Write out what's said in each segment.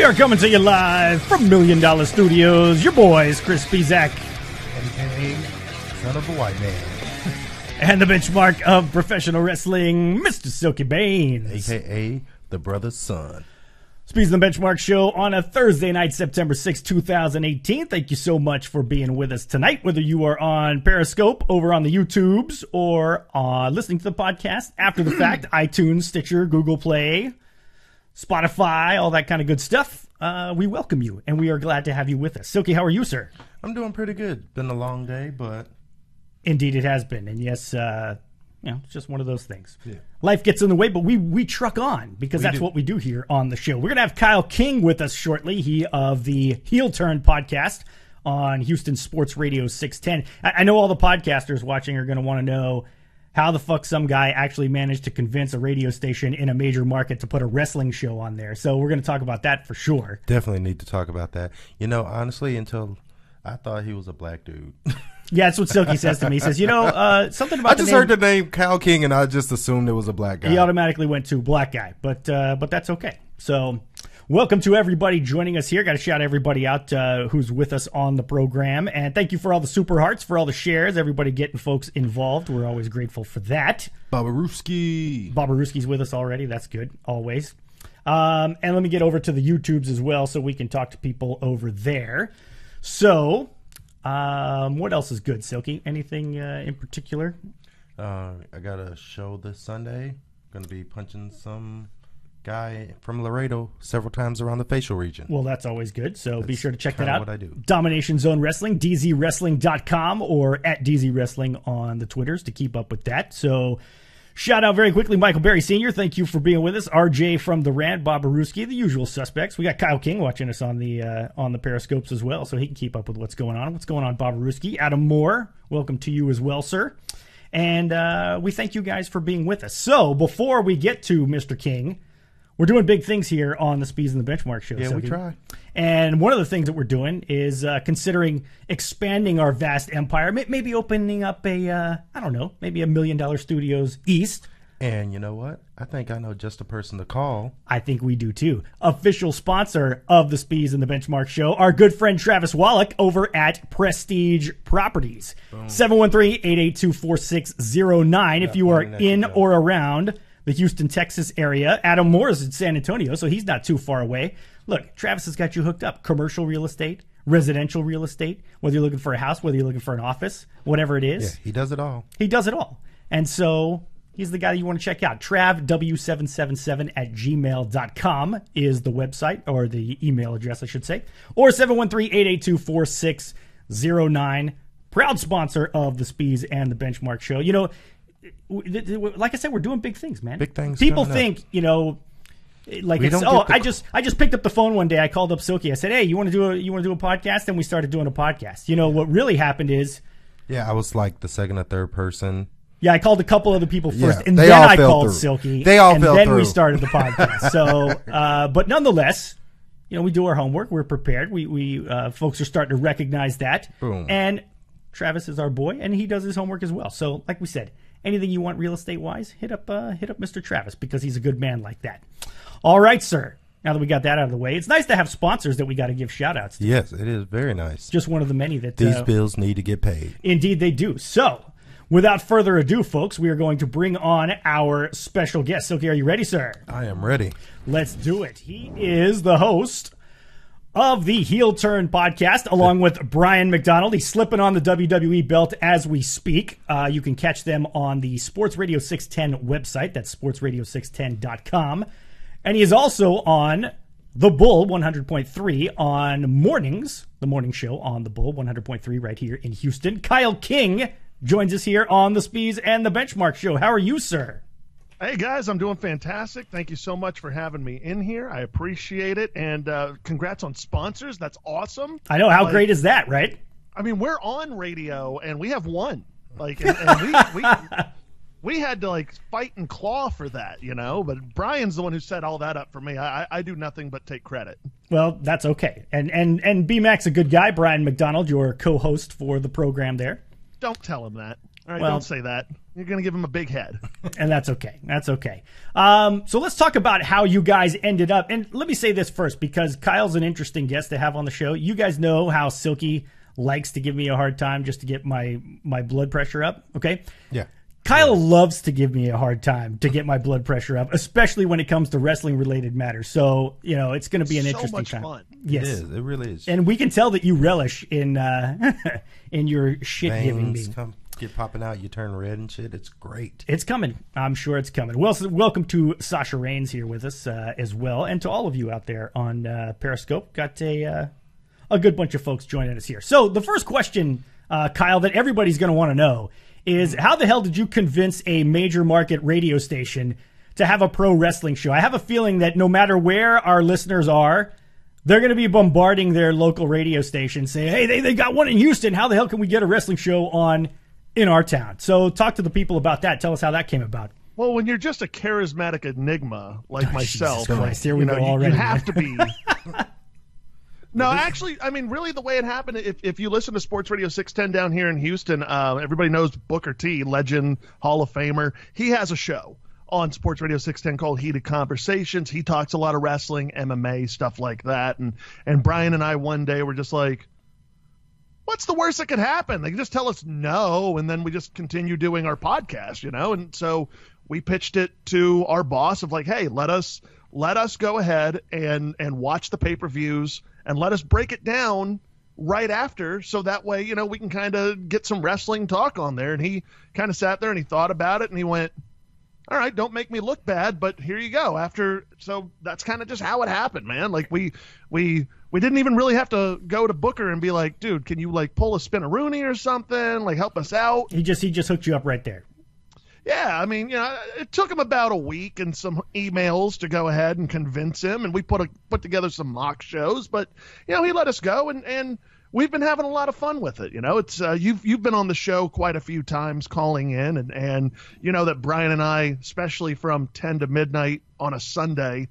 are coming to you live from $1 Million Studios. Your boys, Chris Speezak, a.k.a. son of a white man, and the benchmark of professional wrestling, Mr. Silky Baines, a.k.a. the brother's son. Speez the Benchmark Show on a Thursday night, September 6, 2018. Thank you so much for being with us tonight, whether you are on Periscope, over on the YouTubes, or listening to the podcast after the fact, iTunes, Stitcher, Google Play, Spotify, all that kind of good stuff. We welcome you, and we are glad to have you with us. Silky, how are you, sir? I'm doing pretty good. Been a long day, but... Indeed it has been, and yes, it's just one of those things. Yeah. Life gets in the way, but we truck on because that's what we do here on the show. We're going to have Kyle King with us shortly, he of the Heel Turn podcast on Houston Sports Radio 610. I know all the podcasters watching are going to want to know how the fuck some guy actually managed to convince a radio station in a major market to put a wrestling show on there. So we're going to talk about that for sure. Definitely need to talk about that. You know, honestly, until I thought he was a black dude. Yeah, that's what Silky says to me. He says, something about I just heard the name Kyle King, and I just assumed it was a black guy. He automatically went to black guy, but that's okay. So welcome to everybody joining us here. Got to shout everybody out who's with us on the program. And thank you for all the super hearts, for all the shares, everybody getting folks involved. We're always grateful for that. Babaruski's with us already. That's good, always. And let me get over to the YouTubes as well so we can talk to people over there. So... what else is good, Silky? Anything in particular? I got a show this Sunday. Going to be punching some guy from Laredo several times around the facial region. Well, that's always good. So be sure to check that out. What I do. Domination Zone Wrestling, dzwrestling.com, or at dzwrestling on the Twitters to keep up with that. So shout out very quickly, Michael Berry Sr., thank you for being with us. RJ from The Rant, Babaruski, the usual suspects. We got Kyle King watching us on the Periscopes as well, so he can keep up with what's going on. What's going on, Babaruski? Adam Moore, welcome to you as well, sir. And we thank you guys for being with us. So before we get to Mr. King, we're doing big things here on the Speez and the Benchmark Show. Yeah, we try. And one of the things that we're doing is considering expanding our vast empire, maybe opening up maybe $1 Million Studios East. And you know what? I think I know just the person to call. I think we do too. Official sponsor of the Speez and the Benchmark Show, our good friend Travis Wallach over at Prestige Properties. 713-882-4609 if you are in or around the Houston, Texas area. Adam Moore is in San Antonio, so he's not too far away. Look, Travis has got you hooked up. Commercial real estate, residential real estate, whether you're looking for a house, whether you're looking for an office, whatever it is. Yeah, he does it all. He does it all. And so he's the guy that you want to check out. TravW777 at gmail.com is the website, or the email address, I should say. Or 713-882-4609. Proud sponsor of the Speez and the Benchmark Show. You know, like I said, we're doing big things, man. Big things. People think, like it's, I just picked up the phone one day. I called up Silky. I said, "Hey, you want to do a podcast?" And we started doing a podcast. You know what really happened is, I was like the second or third person. Yeah, I called a couple other people first, and then then I called Silky. And then we started the podcast. So, but nonetheless, we do our homework. We're prepared. We folks are starting to recognize that. Boom. And Travis is our boy, and he does his homework as well. So, like we said, anything you want real estate wise, hit up Mr. Travis, because he's a good man like that. All right, sir. Now that we got that out of the way, it's nice to have sponsors that we got to give shout outs to. Yes, it is very nice. Just one of the many that these bills need to get paid. Indeed, they do. So, without further ado, folks, we are going to bring on our special guest. Silky, are you ready, sir? I am ready. Let's do it. He is the host of the Heel Turn podcast, along with Brian McDonald. He's slipping on the WWE belt as we speak. You can catch them on the Sports Radio 610 website. That's sportsradio610.com. And he is also on The Bull 100.3 on mornings, the morning show on The Bull 100.3 right here in Houston. Kyle King joins us here on the Speez and the Benchmark Show. How are you, sir? Hey, guys, I'm doing fantastic. Thank you so much for having me in here. I appreciate it. And congrats on sponsors. That's awesome. I know. How great is that, right? I mean, we're on radio, and we have one. And we had to, fight and claw for that, But Brian's the one who set all that up for me. I do nothing but take credit. Well, that's okay. And B-Mac's a good guy. Brian McDonald, your co-host for the program there. Don't tell him that. All right, Well, don't say that. You're going to give him a big head. And that's okay. That's okay. So let's talk about how you guys ended up. And let me say this first, because Kyle's an interesting guest to have on the show. You guys know how Silky likes to give me a hard time just to get my blood pressure up. Okay? Yeah. Kyle loves to give me a hard time to get my blood pressure up, especially when it comes to wrestling-related matters. So, it's going to be an interesting time. So much fun. Yes. It is. It really is. And we can tell that you relish in in your shit giving me. Veins get popping out. You turn red and shit. It's great. It's coming. I'm sure it's coming. Well, welcome to Sasha Reigns here with us as well, and to all of you out there on Periscope. Got a good bunch of folks joining us here. So the first question, Kyle, that everybody's going to want to know is, how the hell did you convince a major market radio station to have a pro wrestling show? I have a feeling that no matter where our listeners are, they're going to be bombarding their local radio station saying, hey, they got one in Houston. How the hell can we get a wrestling show on in our town? So talk to the people about that. Tell us how that came about. Well, when you're just a charismatic enigma like myself, Jesus Christ, here we go already. You have to be. No, actually, I mean, really the way it happened, if you listen to Sports Radio 610 down here in Houston, everybody knows Booker T, legend, Hall of Famer. He has a show on Sports Radio 610 called Heated Conversations. He talks a lot of wrestling, MMA, stuff like that. And Brian and I one day were just like, what's the worst that could happen? They can just tell us no, and then we just continue doing our podcast, And so we pitched it to our boss of like, hey, let us go ahead and watch the pay-per-views and let us break it down right after, so that way, we can kind of get some wrestling talk on there. And he kind of sat there and he thought about it and he went, all right, don't make me look bad, but here you go. So that's kind of just how it happened, man. Like we didn't even really have to go to Booker and be like, dude, can you like pull a spin-a-rooney or something? Like help us out. He just hooked you up right there. Yeah, I mean, it took him about a week and some emails to go ahead and convince him, and we put together some mock shows. But he let us go, and we've been having a lot of fun with it. It's you've been on the show quite a few times, calling in, and that Brian and I, especially from 10 to midnight on a Sunday,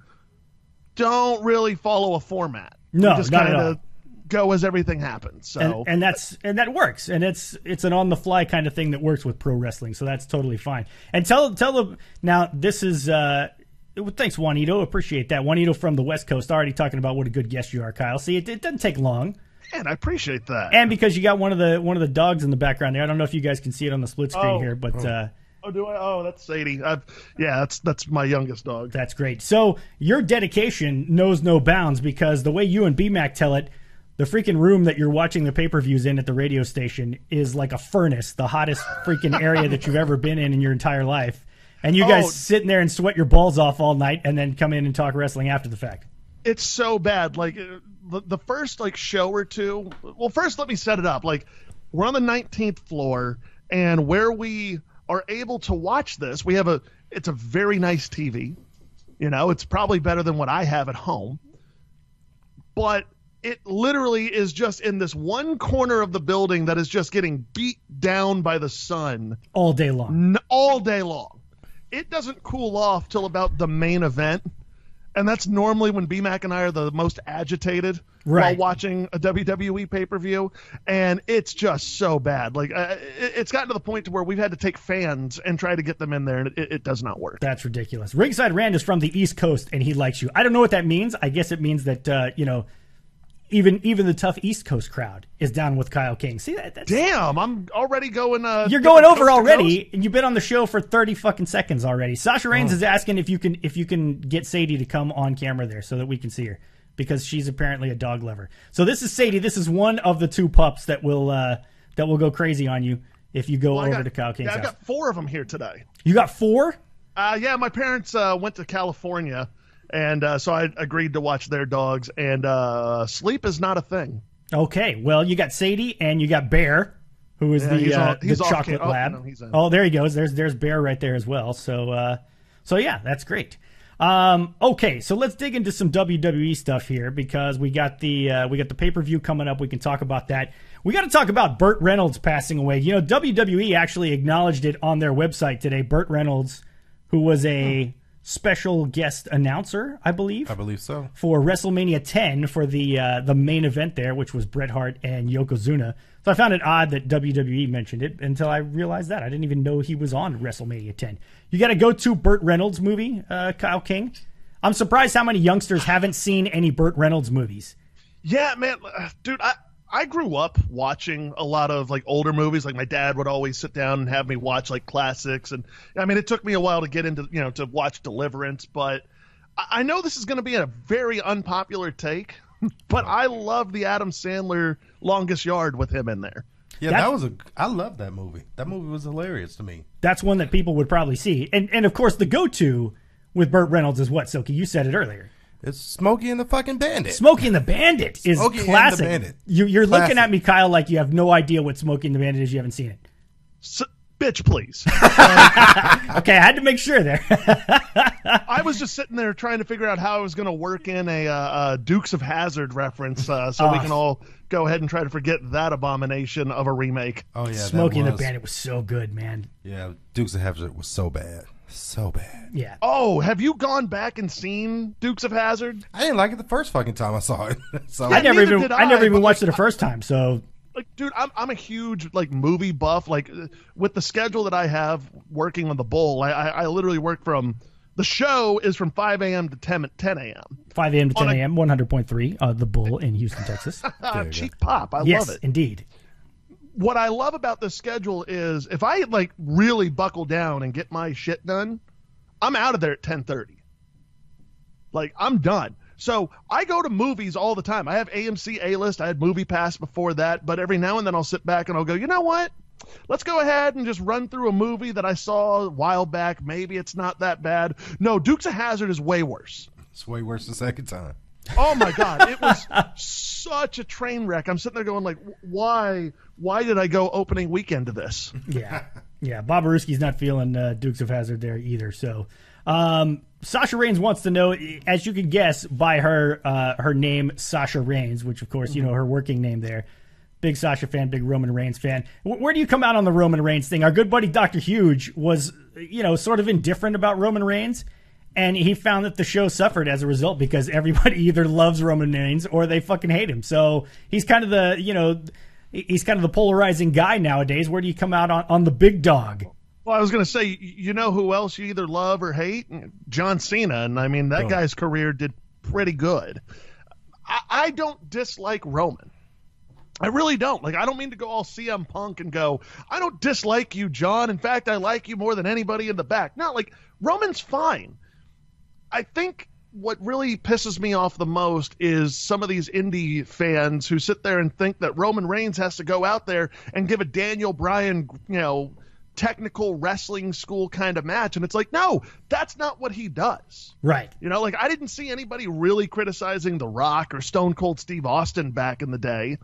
don't really follow a format. No, we just not kind at all. of go as everything happens. So and that works, and it's an on the fly kind of thing that works with pro wrestling, so that's totally fine. And tell them now, this is thanks Juanito, appreciate that. Juanito from the West Coast already talking about what a good guest you are, Kyle. See, it doesn't take long. Man, I appreciate that. And because you got one of the dogs in the background there, I don't know if you guys can see it on the split screen here, but oh, do I? Oh, that's Sadie. That's my youngest dog. That's great. So your dedication knows no bounds, because the way you and BMAC tell it, the freaking room that you're watching the pay-per-views in at the radio station is like a furnace, the hottest freaking area that you've ever been in your entire life. And you guys sitting there and sweat your balls off all night and then come in and talk wrestling after the fact. It's so bad. Like the first show or two. Well, first let me set it up. Like we're on the 19th floor, and where we are able to watch this, it's a very nice TV. It's probably better than what I have at home. But it literally is just in this one corner of the building that is just getting beat down by the sun all day long. All day long. It doesn't cool off till about the main event, and that's normally when BMAC and I are the most agitated while watching a WWE pay-per-view, and it's just so bad. Like it's gotten to the point to where we've had to take fans and try to get them in there, and it does not work. That's ridiculous. Ringside Rand is from the East Coast, and he likes you. I don't know what that means. I guess it means that even the tough East Coast crowd is down with Kyle King. See that? Damn, I'm already going. You're going over already, and you've been on the show for 30 fucking seconds already. Sasha Reigns is asking if you can get Sadie to come on camera there so that we can see her, because she's apparently a dog lover. So this is Sadie. This is one of the two pups that will go crazy on you if you go over to Kyle King's house. I've got 4 of them here today. You got 4? Yeah, my parents went to California. And so I agreed to watch their dogs, and sleep is not a thing. Okay, well, you got Sadie and you got Bear, who is the chocolate lab. No, there he goes. There's Bear right there as well. So yeah, that's great. Okay, so let's dig into some WWE stuff here, because we got the pay-per-view coming up. We can talk about that. We got to talk about Burt Reynolds passing away. WWE actually acknowledged it on their website today. Burt Reynolds, who was a special guest announcer, I believe. I believe so. For WrestleMania 10 for the main event there, which was Bret Hart and Yokozuna. So I found it odd that WWE mentioned it until I realized that. I didn't even know he was on WrestleMania 10. You got to go to Burt Reynolds movie, Kyle King. I'm surprised how many youngsters haven't seen any Burt Reynolds movies. Yeah, man, dude, I grew up watching a lot of like older movies. Like my dad would always sit down and have me watch like classics, and I mean, it took me a while to get into to watch Deliverance, but I know this is going to be a very unpopular take, but I love the Adam Sandler Longest Yard with him in there. Yeah, I love that movie. That movie was hilarious to me. That's one that people would probably see, and of course the go-to with Burt Reynolds is what, Silky? You said it earlier. It's Smokey and the fucking Bandit. Smokey and the Bandit is Smokey classic. And the Bandit. You're Classic. looking at me, Kyle, like you have no idea what Smokey and the Bandit is. You haven't seen it. Bitch, please. Okay, I had to make sure there. I was just sitting there trying to figure out how I was going to work in a Dukes of Hazzard reference so we can all go ahead and try to forget that abomination of a remake. Oh, yeah. Smokey and the Bandit was so good, man. Yeah, Dukes of Hazzard was so bad. So bad. Yeah. Oh, have you gone back and seen Dukes of Hazzard? I didn't like it the first fucking time I saw it. So I never neither even watched it the first time, so like, dude, I'm a huge like movie buff. Like with the schedule that I have working on the Bull, I literally work from the show is from 5 a.m. to 10 a.m. 5 a.m. to 10 a.m. 100.3, the Bull in Houston, Texas. Cheap pop, I yes, love it. Indeed. What I love about this schedule is if I like really buckle down and get my shit done, I'm out of there at 10:30. Like I'm done. So I go to movies all the time. I have AMC A-List. I had Movie Pass before that, but every now and then I'll sit back and I'll go, you know what? Let's go ahead and just run through a movie that I saw a while back. Maybe it's not that bad. No, Dukes of Hazzard is way worse. It's way worse the second time. Oh my God, it was such a train wreck. I'm sitting there going like, why did I go opening weekend to this? Yeah. Bob Aruski's not feeling Dukes of Hazzard there either. So, Sasha Reigns wants to know, as you can guess by her name, Sasha Reigns, which of course her working name there. Big Sasha fan, big Roman Reigns fan. Where do you come out on the Roman Reigns thing? Our good buddy Dr. Huge was sort of indifferent about Roman Reigns. And he found that the show suffered as a result because everybody either loves Roman Reigns or they fucking hate him. So he's kind of the polarizing guy nowadays. Where do you come out on the big dog? Well, I was going to say, you know who else you either love or hate? John Cena. And I mean, that guy's career did pretty good. I don't dislike Roman. I really don't. Like, I don't mean to go all CM Punk and go, I don't dislike you, John. In fact, I like you more than anybody in the back. No, like, Roman's fine. I think what really pisses me off the most is some of these indie fans who sit there and think that Roman Reigns has to go out there and give a Daniel Bryan, technical wrestling school kind of match. And it's like, no, that's not what he does. Right. Like I didn't see anybody really criticizing The Rock or Stone Cold Steve Austin back in the day,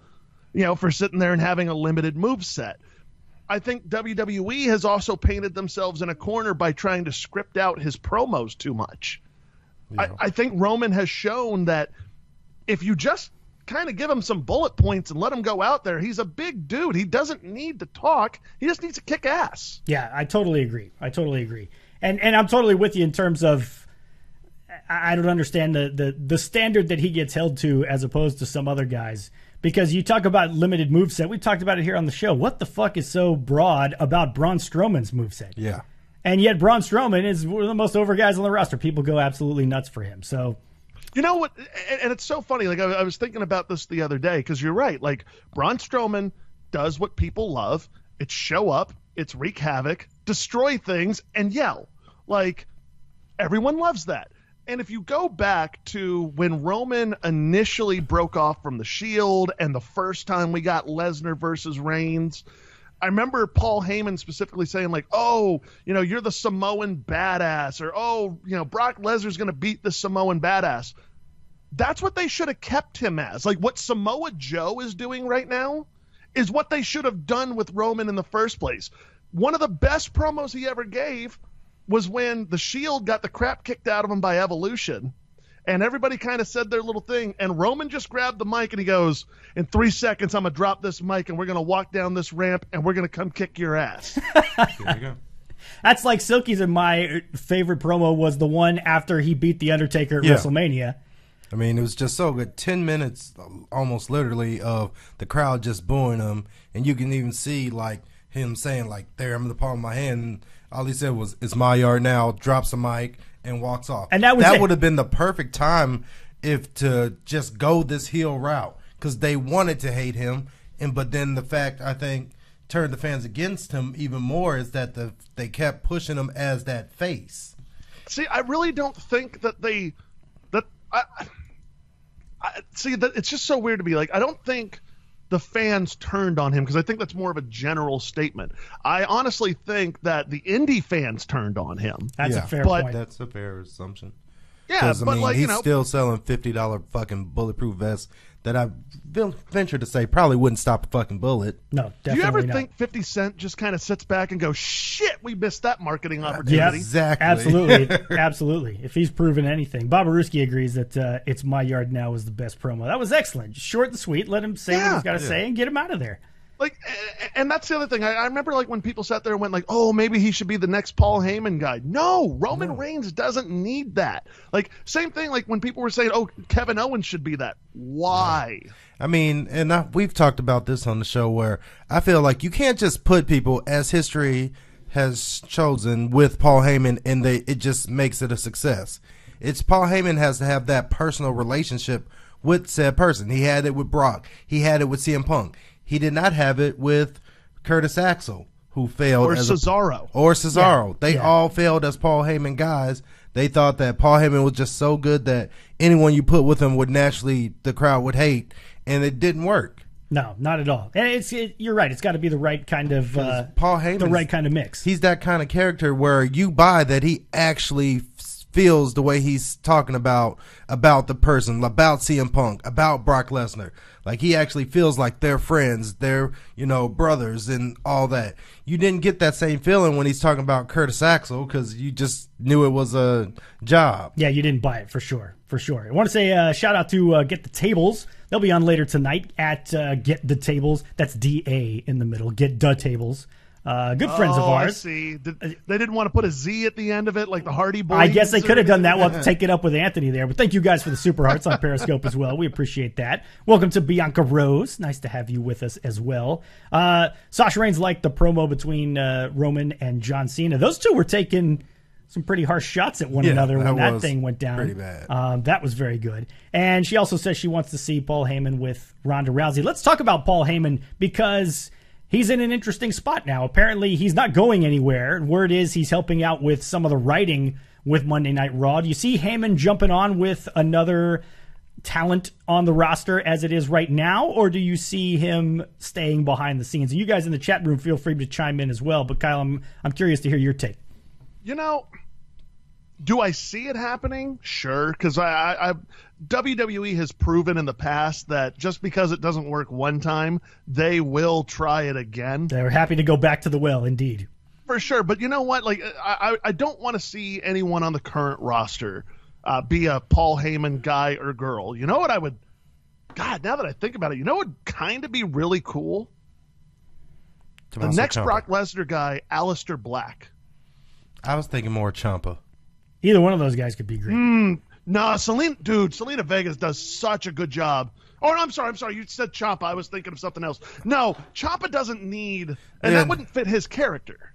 for sitting there and having a limited moveset. I think WWE has also painted themselves in a corner by trying to script out his promos too much. Yeah. I think Roman has shown that if you just kind of give him some bullet points and let him go out there, he's a big dude. He doesn't need to talk. He just needs to kick ass. Yeah, I totally agree. And I'm totally with you in terms of I don't understand the standard that he gets held to as opposed to some other guys. Because you talk about limited moveset. We talked about it here on the show. What the fuck is so broad about Braun Strowman's moveset? Yeah. And yet Braun Strowman is one of the most over guys on the roster. People go absolutely nuts for him. So, you know what? And it's so funny. Like I was thinking about this the other day because you're right. Like Braun Strowman does what people love. It's show up. It's wreak havoc, destroy things, and yell. Like everyone loves that. And if you go back to when Roman initially broke off from the Shield and the first time we got Lesnar versus Reigns, I remember Paul Heyman specifically saying like, oh, you're the Samoan badass, or, oh, Brock Lesnar's going to beat the Samoan badass. That's what they should have kept him as. Like what Samoa Joe is doing right now is what they should have done with Roman in the first place. One of the best promos he ever gave was when the Shield got the crap kicked out of him by Evolution. And everybody kind of said their little thing. And Roman just grabbed the mic and he goes, in 3 seconds, I'm going to drop this mic and we're going to walk down this ramp and we're going to come kick your ass. There you go. That's like Silky's, and my favorite promo was the one after he beat The Undertaker at WrestleMania. I mean, it was just so good. 10 minutes, almost literally, of the crowd just booing him. And you can even see, like, him saying, like, there, I'm in the palm of my hand. And all he said was, it's my yard now, drops the mic, and walks off. And that would have been the perfect time if to just go this heel route. Because they wanted to hate him. But then the fact, I think, turned the fans against him even more is that they kept pushing him as that face. See, I really don't think that see, that it's just so weird to me. Like, I don't think the fans turned on him because I think that's more of a general statement. I honestly think that the indie fans turned on him. That's a fair point. That's a fair assumption. Yeah, but I mean, he's still selling $50 fucking bulletproof vests that I venture to say probably wouldn't stop a fucking bullet. No, definitely not. Do you ever think 50 Cent just kind of sits back and goes, shit, we missed that marketing opportunity? Yeah, exactly. Absolutely. Absolutely. If he's proven anything. Bob Aruski agrees that It's My Yard Now is the best promo. That was excellent. Short and sweet. Let him say what he's got to say and get him out of there. Like, and that's the other thing. I remember, like, when people sat there and went, like, oh, maybe he should be the next Paul Heyman guy. No, Roman Reigns doesn't need that. Like, same thing, like, when people were saying, oh, Kevin Owens should be that. Why? I mean, and we've talked about this on the show where I feel like you can't just put people as history has chosen with Paul Heyman and it just makes it a success. It's Paul Heyman has to have that personal relationship with said person. He had it with Brock. He had it with CM Punk. He did not have it with Curtis Axel, who failed. Or Cesaro. Yeah. They all failed as Paul Heyman guys. They thought that Paul Heyman was just so good that anyone you put with him would naturally, the crowd would hate, and it didn't work. No, not at all. And you're right. It's got to be the right kind of Paul Heyman, the right kind of mix. He's that kind of character where you buy that he actually feels the way he's talking about the person, about CM Punk, about Brock Lesnar. Like, he actually feels like they're friends, they're, brothers and all that. You didn't get that same feeling when he's talking about Curtis Axel because you just knew it was a job. Yeah, you didn't buy it for sure. For sure. I want to say shout out to Get the Tables. They'll be on later tonight at Get the Tables. That's D-A in the middle. Get the Tables. Good friends of ours. I see. They didn't want to put a Z at the end of it like the Hardy Boys? I guess they could have done that. We'll have to take it up with Anthony there. But thank you guys for the Super Hearts on Periscope as well. We appreciate that. Welcome to Bianca Rose. Nice to have you with us as well. Sasha Reigns liked the promo between Roman and John Cena. Those two were taking some pretty harsh shots at one another when that thing went down. Pretty bad. That was very good. And she also says she wants to see Paul Heyman with Ronda Rousey. Let's talk about Paul Heyman because he's in an interesting spot now. Apparently, he's not going anywhere. Word is he's helping out with some of the writing with Monday Night Raw. Do you see Heyman jumping on with another talent on the roster as it is right now, or do you see him staying behind the scenes? And you guys in the chat room, feel free to chime in as well. But Kyle, I'm curious to hear your take. Do I see it happening? Sure, because WWE has proven in the past that just because it doesn't work one time, they will try it again. They're happy to go back to the well, indeed. For sure, but you know what? Like, I don't want to see anyone on the current roster be a Paul Heyman guy or girl. You know what I would... God, now that I think about it, you know what would kind of be really cool? Tommaso the next Ciampa. Brock Lesnar guy, Aleister Black. I was thinking more Ciampa. Either one of those guys could be great. No, Selena Vegas does such a good job. Oh, no, I'm sorry. You said Ciampa. I was thinking of something else. No, Ciampa doesn't need, and that wouldn't fit his character.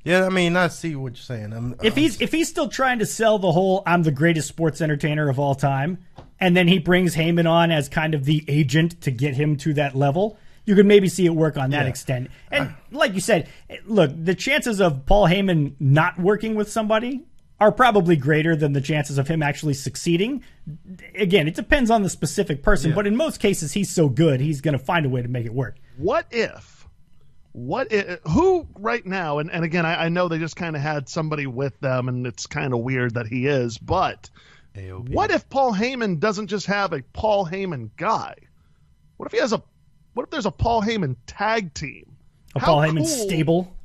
Yeah, I mean, I see what you're saying. If he's still trying to sell the whole "I'm the greatest sports entertainer of all time," and then he brings Heyman on as kind of the agent to get him to that level, you could maybe see it work on that extent. And like you said, look, the chances of Paul Heyman not working with somebody are probably greater than the chances of him actually succeeding. Again, it depends on the specific person, but in most cases, he's so good, he's going to find a way to make it work. What if, who right now, and again, I know they just kind of had somebody with them, and it's kind of weird that he is, but AOP. What if Paul Heyman doesn't just have a Paul Heyman guy? What if there's a Paul Heyman tag team? Paul Heyman stable?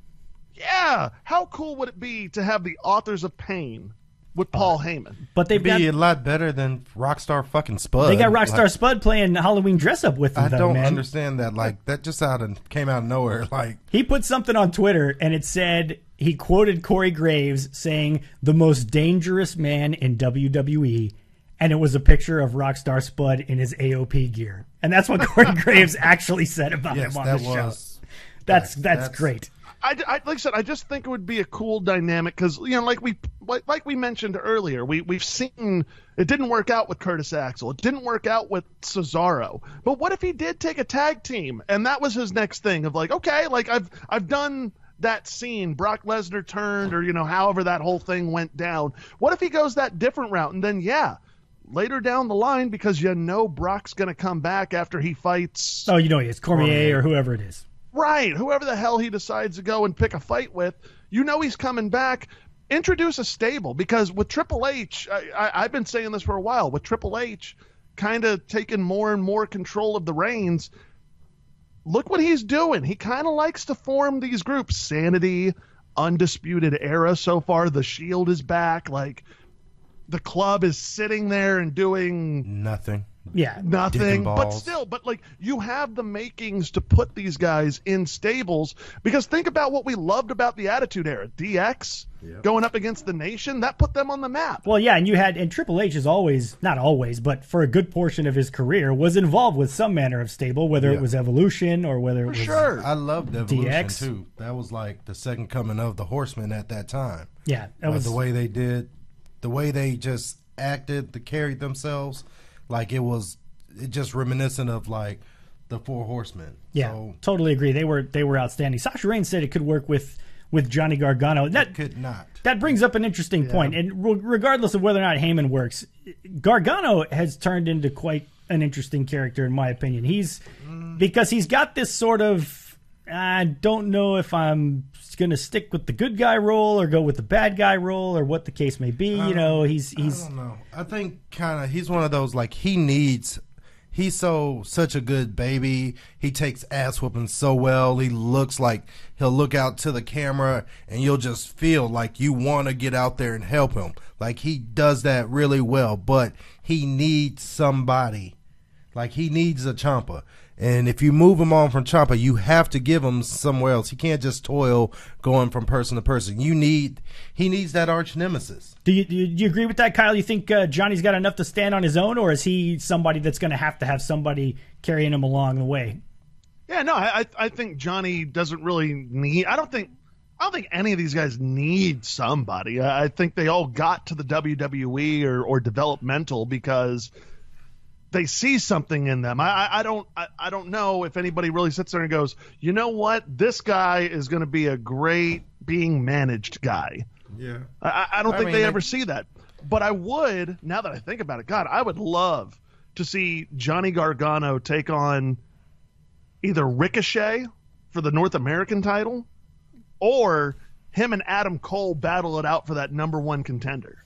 Yeah. How cool would it be to have the Authors of Pain with Paul Heyman. But they've It'd be got a lot better than Rockstar fucking Spud. they got Rockstar Spud playing Halloween dress up with them. I don't man. understand that. Like that just came out of nowhere. Like He put something on Twitter and it said he quoted Corey Graves saying the most dangerous man in WWE, and it was a picture of Rockstar Spud in his AOP gear, and that's what Corey Graves actually said about yes, him on that the show. was. That's that's great. Like I said, I just think it would be a cool dynamic because like we mentioned earlier, we've seen it didn't work out with Curtis Axel, it didn't work out with Cesaro. But what if he did take a tag team and that was his next thing of like, okay, like I've done that scene, Brock Lesnar turned, or however that whole thing went down. What if he goes that different route and then later down the line, because Brock's gonna come back after he fights. Oh, he is Cormier or whoever it is. Right, whoever the hell he decides to go and pick a fight with, he's coming back. Introduce a stable, because with Triple H, I've been saying this for a while, with Triple H kind of taking more and more control of the reins, look what he's doing. He kind of likes to form these groups. Sanity, Undisputed Era so far, The Shield is back, like the club is sitting there and doing Nothing. Yeah, nothing, but still, like you have the makings to put these guys in stables, because think about what we loved about the Attitude Era. DX going up against the Nation, that put them on the map. Well, yeah, and Triple H is always, not always, but for a good portion of his career, was involved with some manner of stable, whether it was Evolution or whether it was sure. I loved Evolution DX. too. That was like the second coming of the Horsemen at that time. Yeah, that was the way they did, the way they just acted, carried themselves. Like it just reminiscent of like the Four Horsemen. Yeah, so, totally agree. They were outstanding. Sasha Reigns said it could work with Johnny Gargano. That could not. That brings up an interesting point. And regardless of whether or not Heyman works, Gargano has turned into quite an interesting character in my opinion. Because he's got this sort of, I don't know if I'm going to stick with the good guy role or go with the bad guy role or what the case may be. I don't know. I think kind of he's one of those like he's such a good baby. He takes ass whooping so well. He looks like he'll look out to the camera and you'll just feel like you want to get out there and help him. Like he does that really well, but he needs somebody. Like he needs a Ciampa. And if you move him on from Ciampa, you have to give him somewhere else. He can't just toil going from person to person. He needs that arch nemesis. Do you agree with that, Kyle? You think Johnny's got enough to stand on his own, or is he somebody that's going to have somebody carrying him along the way? Yeah, no, I think Johnny doesn't really need. I don't think any of these guys need somebody. I think they all got to the WWE or developmental because they see something in them. I don't know if anybody really sits there and goes, you know what, this guy is going to be a great being managed guy. Yeah, I don't think they ever see that. But I would, now that I think about it, God, I would love to see Johnny Gargano take on either Ricochet for the North American title, or him and Adam Cole battle it out for that number one contender.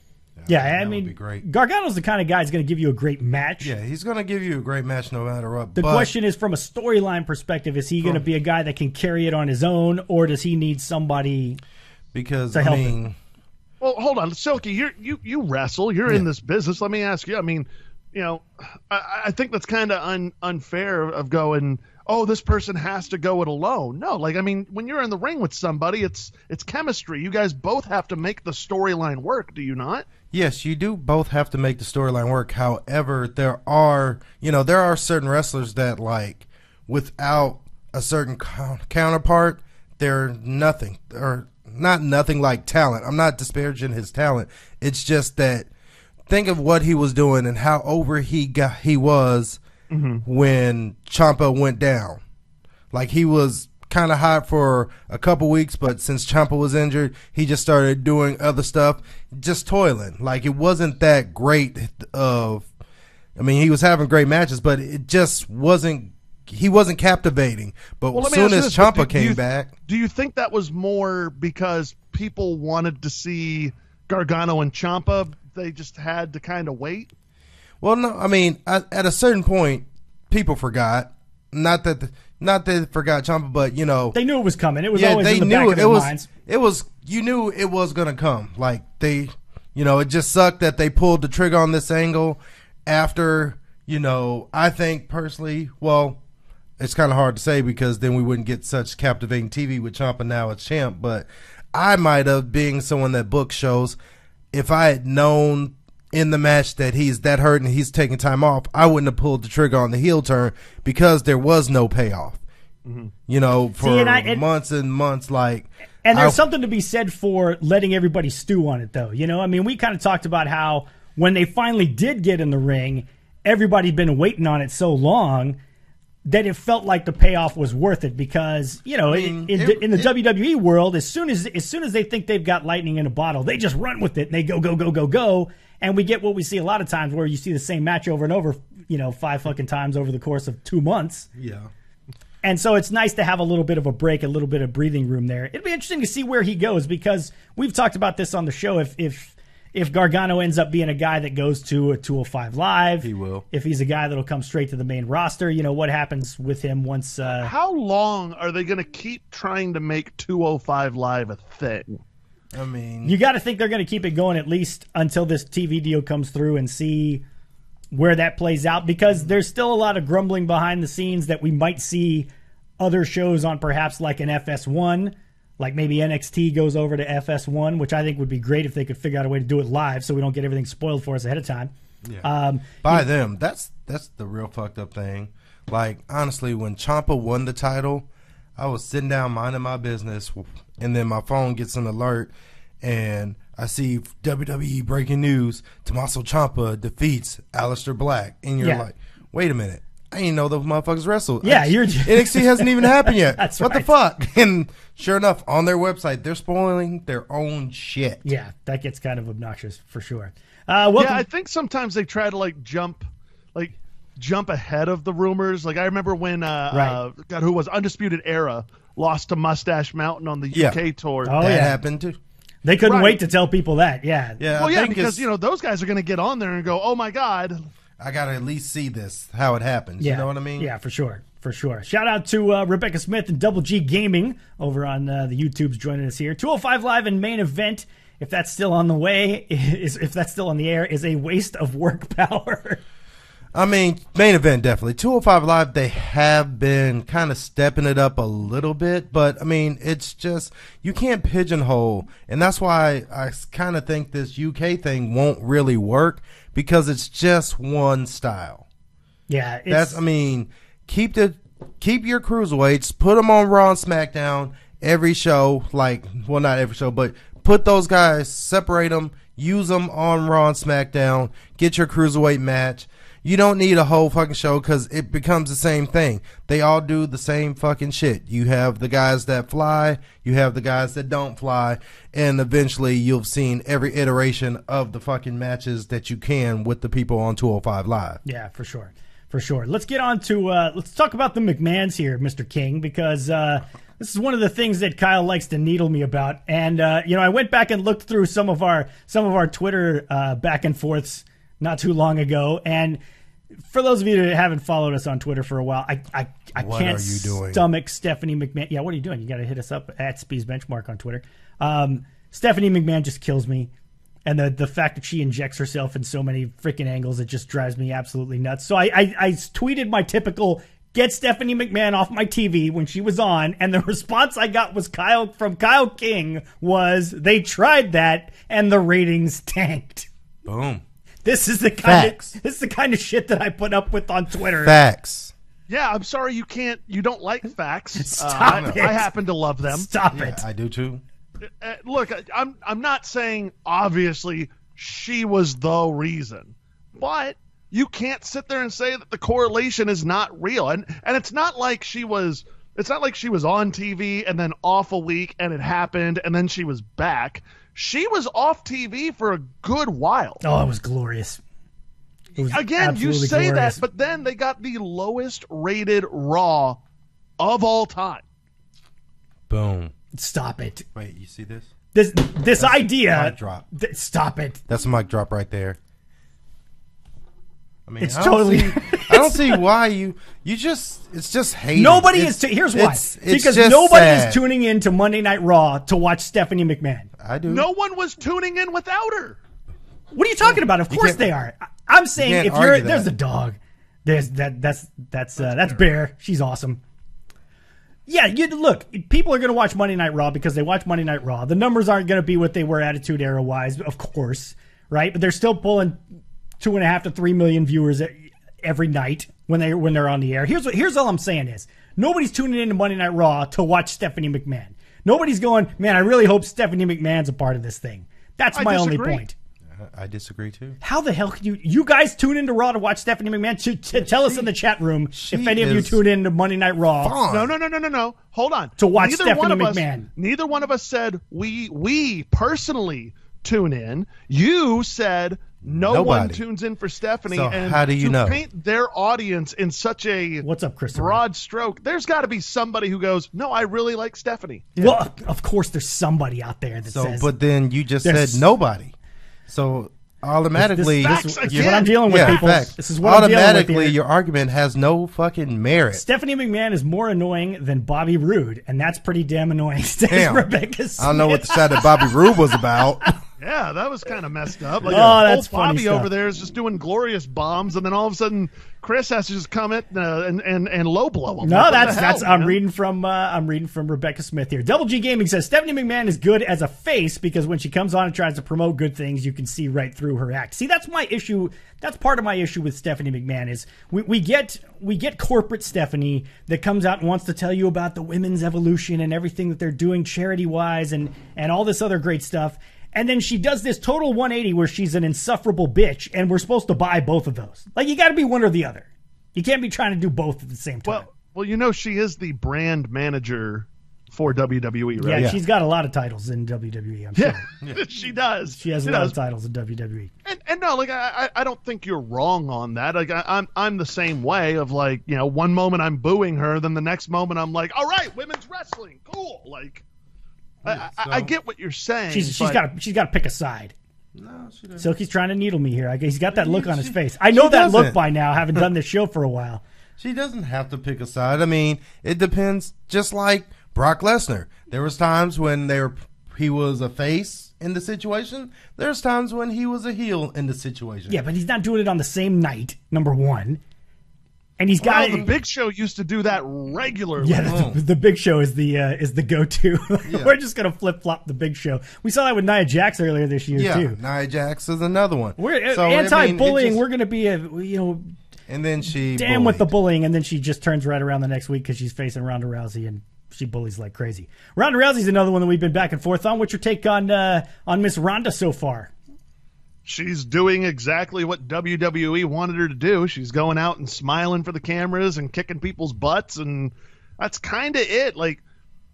Yeah, I would mean, be great. Gargano's the kind of guy who's going to give you a great match. Yeah, he's going to give you a great match no matter what. The question is, from a storyline perspective, is he going to be a guy that can carry it on his own, or does he need somebody to help him? Well, hold on, Silky, you wrestle, you're in this business. Let me ask you. I mean, I think that's kind of unfair of going, oh, this person has to go it alone. No, like, I mean, when you're in the ring with somebody, it's chemistry. You guys both have to make the storyline work, do you not? Yes, you do both have to make the storyline work. However, there are certain wrestlers that, like, without a certain counterpart, they're nothing, or not nothing like talent. I'm not disparaging his talent. It's just that think of what he was doing and how over he was when Ciampa went down. Like, he was kind of hot for a couple weeks, but since Ciampa was injured, he just started doing other stuff, just toiling. Like, it wasn't that great he was having great matches, but it just wasn't, he wasn't captivating. But as soon as Ciampa came back. Do you think that was more because people wanted to see Gargano and Ciampa? They just had to kind of wait? Well, no, I mean, at a certain point, people forgot. Not that they forgot Ciampa, but they knew it was coming. It was always in the back of their minds. You knew it was gonna come. Like You know, it just sucked that they pulled the trigger on this angle after, you know, I think personally, well, it's kind of hard to say because then we wouldn't get such captivating TV with Ciampa now as champ, but I might have, being someone that books shows, if I had known in the match that he's that hurt and he's taking time off, I wouldn't have pulled the trigger on the heel turn because there was no payoff. Mm-hmm. You know, for months and months, like. And there's something to be said for letting everybody stew on it, though. You know, I mean, we kind of talked about how when they finally did get in the ring, everybody'd been waiting on it so long that it felt like the payoff was worth it because, you know, in the WWE world, as soon as they think they've got lightning in a bottle, they just run with it and they go. And we get what we see a lot of times where you see the same match over and over, you know, 5 fucking times over the course of 2 months. Yeah. And so it's nice to have a little bit of a break, a little bit of breathing room there. It'd be interesting to see where he goes because we've talked about this on the show. If Gargano ends up being a guy that goes to a 205 Live, he will. If he's a guy that'll come straight to the main roster, you know, what happens with him once... How long are they going to keep trying to make 205 Live a thing? I mean... You got to think they're going to keep it going at least until this TV deal comes through and see where that plays out because there's still a lot of grumbling behind the scenes that we might see other shows on perhaps like an FS1, like maybe NXT goes over to FS1, which I think would be great if they could figure out a way to do it live so we don't get everything spoiled for us ahead of time. Yeah. By them, that's the real fucked up thing. Like, honestly, when Ciampa won the title, I was sitting down minding my business, and then my phone gets an alert, and I see WWE breaking news, Tommaso Ciampa defeats Aleister Black. And you're like, wait a minute. I didn't know those motherfuckers wrestled. Yeah, NXT hasn't even happened yet. That's what right. the fuck? And sure enough, on their website, they're spoiling their own shit. Yeah, that gets kind of obnoxious for sure. Yeah, I think sometimes they try to jump ahead of the rumors. Like I remember when God, who was Undisputed Era lost to Mustache Mountain on the UK tour. Oh, that happened too. They couldn't wait to tell people that. Yeah. Well, because those guys are going to get on there and go, "Oh my God, I got to at least see this, how it happens." Yeah. You know what I mean? Yeah, for sure. Shout out to Rebecca Smith and Double G Gaming over on the YouTubes joining us here. 205 Live and main event, if that's still on the way, if that's still on the air, is a waste of work power. I mean, main event definitely. 205 Live, they have been kind of stepping it up a little bit, but I mean, it's just, you can't pigeonhole, and that's why I kind of think this UK thing won't really work, because it's just one style. Yeah. Keep your cruiserweights, put them on Raw and SmackDown every show, not every show, but put those guys, separate them, use them on Raw and SmackDown, get your cruiserweight match. You don't need a whole fucking show because it becomes the same thing. They all do the same fucking shit. You have the guys that fly, you have the guys that don't fly, and eventually you've seen every iteration of the fucking matches that you can with the people on 205 Live. Yeah, for sure. Let's get on to let's talk about the McMahons here, Mr. King, because this is one of the things that Kyle likes to needle me about. And I went back and looked through some of our Twitter back and forths not too long ago, and for those of you that haven't followed us on Twitter for a while, I can't stomach Stephanie McMahon. Yeah, what are you doing? You got to hit us up at Speez Benchmark on Twitter. Stephanie McMahon just kills me, and the fact that she injects herself in so many freaking angles, it just drives me absolutely nuts. So I tweeted my typical "get Stephanie McMahon off my TV" when she was on, and the response I got was from Kyle King was, "They tried that and the ratings tanked." Boom. This is the kind of shit that I put up with on Twitter. Facts. Yeah, I'm sorry you don't like facts. Stop it. I happen to love them. Stop it. I do too. Look, I'm not saying obviously she was the reason, but you can't sit there and say that the correlation is not real. And it's not like she was on TV and then off a week and it happened and then she was back. She was off TV for a good while. Oh, it was glorious. Again, you say glorious. That, but then they got the lowest rated Raw of all time. Boom. Stop it. Wait, you see this? This idea. Mic drop. Stop it. That's a mic drop right there. I mean, it's totally. I don't see why it's just hate. Nobody is. Here's why. Because nobody is tuning in to Monday Night Raw to watch Stephanie McMahon. I do. No one was tuning in without her. What are you talking about? Of course they are. I'm saying if you're there's a dog, there's that's Bear. She's awesome. Yeah, look, people are going to watch Monday Night Raw because they watch Monday Night Raw. The numbers aren't going to be what they were Attitude Era wise, of course, right? But they're still pulling 2.5 to 3 million viewers every night when they're on the air. Here's all I'm saying is nobody's tuning into Monday Night Raw to watch Stephanie McMahon. Nobody's going, man, I really hope Stephanie McMahon's a part of this thing. That's my only point. I disagree too. How the hell can you guys tune into Raw to watch Stephanie McMahon? Tell us in the chat room if any of you tune into Monday Night Raw. No. Hold on. To watch Stephanie McMahon. Neither one of us said we personally tune in. You said nobody. One tunes in for Stephanie. So and how do you know? Paint their audience in such a what's up, Christopher? Broad stroke. There's got to be somebody who goes, no, I really like Stephanie. Yeah. Well, of course, there's somebody out there that says. But then you just said nobody. So automatically, this is what I'm dealing with, people. Facts. This is what I'm dealing with. Automatically, your argument has no fucking merit. Stephanie McMahon is more annoying than Bobby Roode, and that's pretty damn annoying. Damn. Rebecca Smith. I don't know what the side that Bobby Roode was about. Yeah, that was kind of messed up. Like, that's funny Bobby stuff. over there is just doing glorious bombs, and then all of a sudden, Chris has to just come in and low blow him. No, that's I'm reading from Rebecca Smith here. Double G Gaming says Stephanie McMahon is good as a face because when she comes on and tries to promote good things, you can see right through her act. See, that's my issue. That's part of my issue with Stephanie McMahon is we get corporate Stephanie that comes out and wants to tell you about the women's evolution and everything that they're doing charity wise and all this other great stuff. And then she does this total 180 where she's an insufferable bitch, and we're supposed to buy both of those. Like, you got to be one or the other. You can't be trying to do both at the same time. Well, she is the brand manager for WWE, right? Yeah, she's got a lot of titles in WWE, I'm sure. Yeah, she does. She has a lot of titles in WWE. And no, like, I don't think you're wrong on that. Like, I'm the same way of, like, one moment I'm booing her, then the next moment I'm like, all right, women's wrestling, cool. Like, I get what you're saying. She's got to pick a side. No, she doesn't. Silky's trying to needle me here. He's got that look on his face. I know that look by now, having done this show for a while. She doesn't have to pick a side. I mean, it depends. Just like Brock Lesnar, there was times when he was a face in the situation. There's times when he was a heel in the situation. Yeah, but he's not doing it on the same night. Number one. And he's got the Big Show used to do that regularly. Yeah, the Big Show is the go-to. Yeah. We're just gonna flip-flop the Big Show. We saw that with Nia Jax earlier this year too. Nia Jax is another one. We're anti-bullying. We're gonna be and then she damn with the bullying, and then she just turns right around the next week because she's facing Ronda Rousey and she bullies like crazy. Ronda Rousey's another one that we've been back and forth on. What's your take on Miss Ronda so far? She's doing exactly what WWE wanted her to do. She's going out and smiling for the cameras and kicking people's butts, and that's kind of it. Like,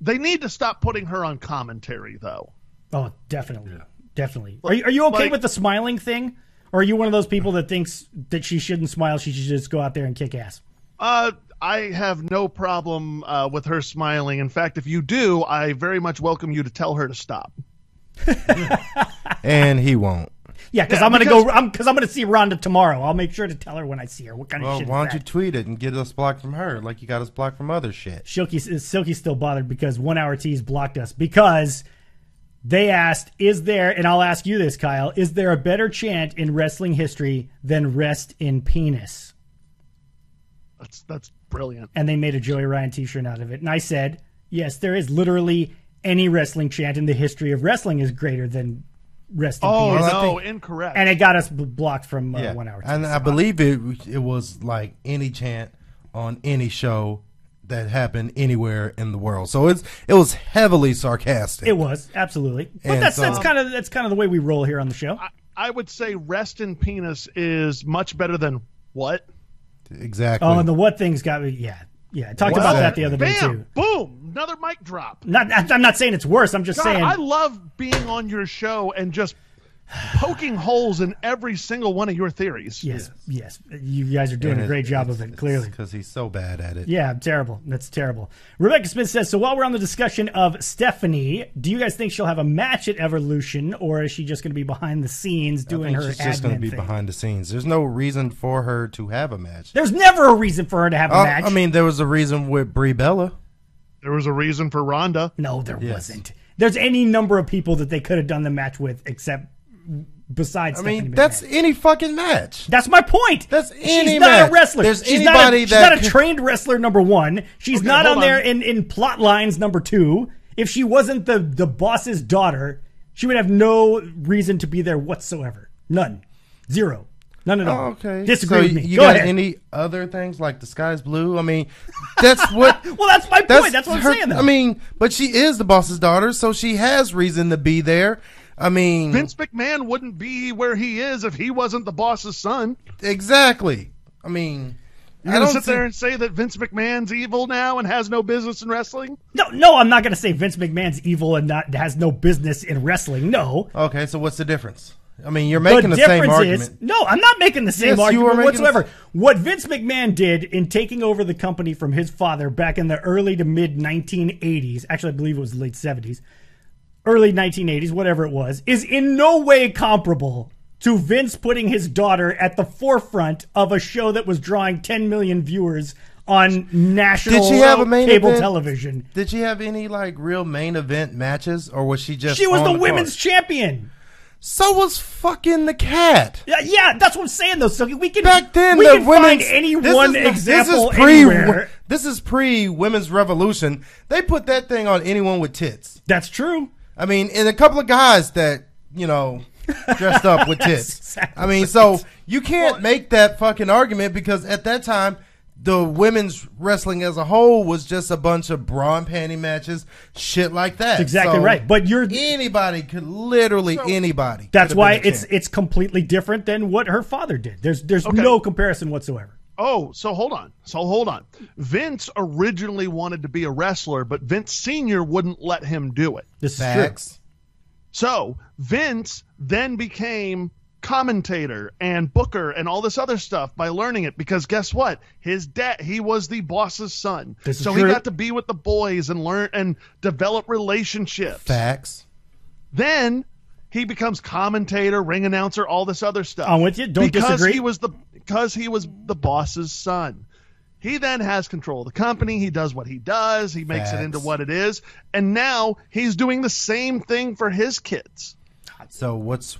they need to stop putting her on commentary, though. Oh, definitely. Yeah. Definitely. Are you okay with the smiling thing? Or are you one of those people that thinks that she shouldn't smile, she should just go out there and kick ass? I have no problem with her smiling. In fact, if you do, I very much welcome you to tell her to stop. And he won't. Yeah, because I'm gonna see Ronda tomorrow. I'll make sure to tell her when I see her. What kind of shit? Why don't you tweet it and get us blocked from her, like you got us blocked from other shit? Silky's still bothered because 1 Hour Tees blocked us because they asked, "Is there?" And I'll ask you this, Kyle: is there a better chant in wrestling history than "Rest in Penis"? That's brilliant. And they made a Joey Ryan T-shirt out of it, and I said, "Yes, there is literally any wrestling chant in the history of wrestling is greater than." Rest in penis. No, incorrect. And it got us blocked from 1 Hour. And I believe it was like any chant on any show that happened anywhere in the world. So it was heavily sarcastic. It was, absolutely. But that's kind of the way we roll here on the show. I would say "Rest in Penis" is much better than "What." Exactly. Oh, and the "what" thing's got me. Yeah. I talked about that the other day too. Boom! Another mic drop. I'm not saying it's worse. I'm just saying. I love being on your show and just poking holes in every single one of your theories. Yes. You guys are doing a great job of it, clearly. Because he's so bad at it. Yeah, terrible. That's terrible. Rebecca Smith says, so while we're on the discussion of Stephanie, do you guys think she'll have a match at Evolution, or is she just going to be behind the scenes doing her admin thing? She's just going to be behind the scenes. There's no reason for her to have a match. There's never a reason for her to have a match. I mean, there was a reason with Brie Bella. There was a reason for Ronda. No, there wasn't. There's any number of people that they could have done the match with, except besides Stephanie McMahon. That's any fucking match. That's my point. That's any She's match. not a wrestler. There's she's anybody not a trained wrestler, number one. She's not on there in plot lines, number two. If she wasn't the boss's daughter, she would have no reason to be there whatsoever. None. Zero. None at all. Oh, okay. Disagree with me. You Go got ahead. any other things like the sky's blue? I mean, that's what. Well, that's my point. That's what I'm saying, though. I mean, but she is the boss's daughter, so she has reason to be there. I mean, Vince McMahon wouldn't be where he is if he wasn't the boss's son. Exactly. I mean, You're going to sit there and say that Vince McMahon's evil now and has no business in wrestling? No, I'm not going to say Vince McMahon's evil and has no business in wrestling. No. Okay, so what's the difference? I mean, you're making the same argument. No, I'm not making the same argument whatsoever. What Vince McMahon did in taking over the company from his father back in the early to mid 1980s, actually I believe it was the late 70s, early 1980s, whatever it was, is in no way comparable to Vince putting his daughter at the forefront of a show that was drawing 10 million viewers on national cable television. Did she have any like real main event matches, or was she just? She was the women's champion. So was fucking the cat. Yeah, that's what I'm saying though. So we can back then we can find any one example anywhere. This is pre-women's revolution. They put that thing on anyone with tits. That's true. I mean, and a couple of guys that dressed up with tits. Exactly I mean, so you can't make that fucking argument because at that time, the women's wrestling as a whole was just a bunch of bra and panty matches, shit like that. That's exactly right. But anybody could literally anybody. That's why it's completely different than what her father did. There's no comparison whatsoever. Oh, so hold on. Vince originally wanted to be a wrestler, but Vince Sr. wouldn't let him do it. This is true. So Vince then became commentator and booker and all this other stuff by learning it because guess what? His dad, he was the boss's son. So he got to be with the boys and learn and develop relationships. Facts. Then he becomes commentator, ring announcer, all this other stuff. I'm with you. Don't disagree. Because he was the boss's son. He then has control of the company. He does what he does. He makes it into what it is. And now he's doing the same thing for his kids. So what's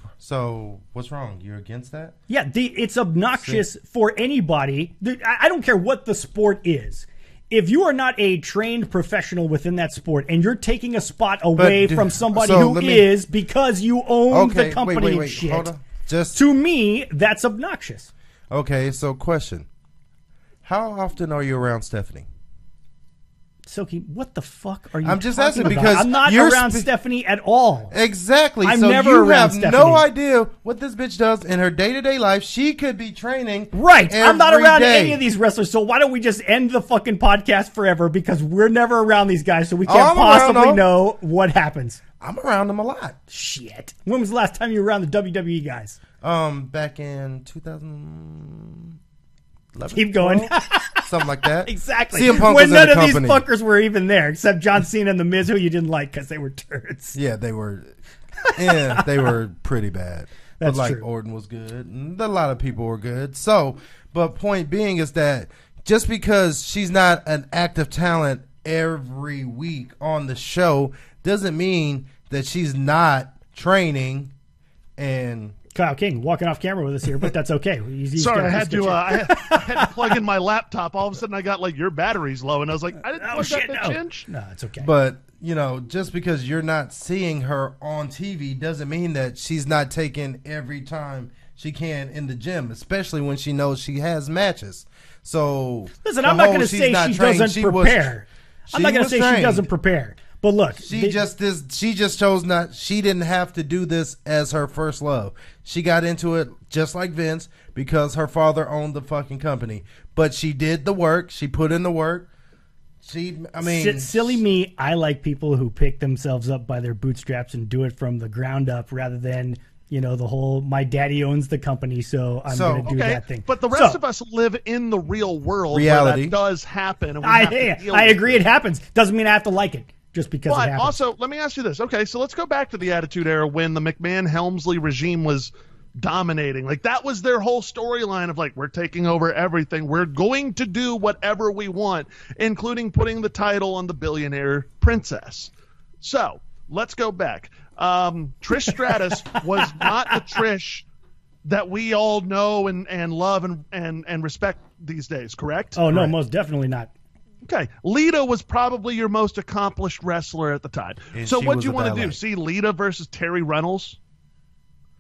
wrong? You're against that? Yeah, it's obnoxious for anybody. I don't care what the sport is. If you are not a trained professional within that sport and you're taking a spot away from somebody who is because you own the company and shit, hold on. To me, that's obnoxious. Okay, so question. How often are you around Stephanie? Soki, what the fuck are you I'm just talking asking about? because I'm not around Stephanie at all. Exactly. I'm so never you around have Stephanie. No idea what this bitch does in her day-to-day life. She could be training. Right. I'm not every around day. any of these wrestlers, so why don't we just end the fucking podcast forever because we're never around these guys, so we can't possibly know what happens. I'm around them a lot. Shit. When was the last time you were around the WWE guys? Back in 2011. Keep going. Something like that. Exactly. CM Punk when was none in the of these company. fuckers were even there, except John Cena and The Miz, who you didn't like because they were turds. Yeah, they were. Yeah, they were pretty bad. That's but true. Orton was good. And a lot of people were good. So, but point being is that just because she's not an active talent every week on the show doesn't mean that she's not training and. Kyle King walking off camera with us here, but that's okay. Sorry, I had to plug in my laptop. All of a sudden, I got like your battery's low, and I was like, I didn't plug that bitch in. No, it's okay. But just because you're not seeing her on TV doesn't mean that she's not taking every time she can in the gym, especially when she knows she has matches. So listen, I'm not going to say she doesn't prepare. I'm not going to say she doesn't prepare. But look, she just chose not. She didn't have to do this as her first love. She got into it just like Vince because her father owned the fucking company. But she did the work. She put in the work. Silly me. I like people who pick themselves up by their bootstraps and do it from the ground up rather than the whole my daddy owns the company, so I'm going to do that thing. But the rest of us live in the real world reality. Where that does happen. And I agree. It happens. Doesn't mean I have to like it. Just because it happens. Also, let me ask you this. Okay, so let's go back to the Attitude Era when the McMahon-Helmsley regime was dominating. Like, that was their whole storyline of, like, we're taking over everything. We're going to do whatever we want, including putting the title on the billionaire princess. So, let's go back. Trish Stratus was not the Trish that we all know and love and respect these days, correct? Oh, no, most definitely not. Okay. Lita was probably your most accomplished wrestler at the time. And so what was do you want to do? See Lita versus Terry Reynolds?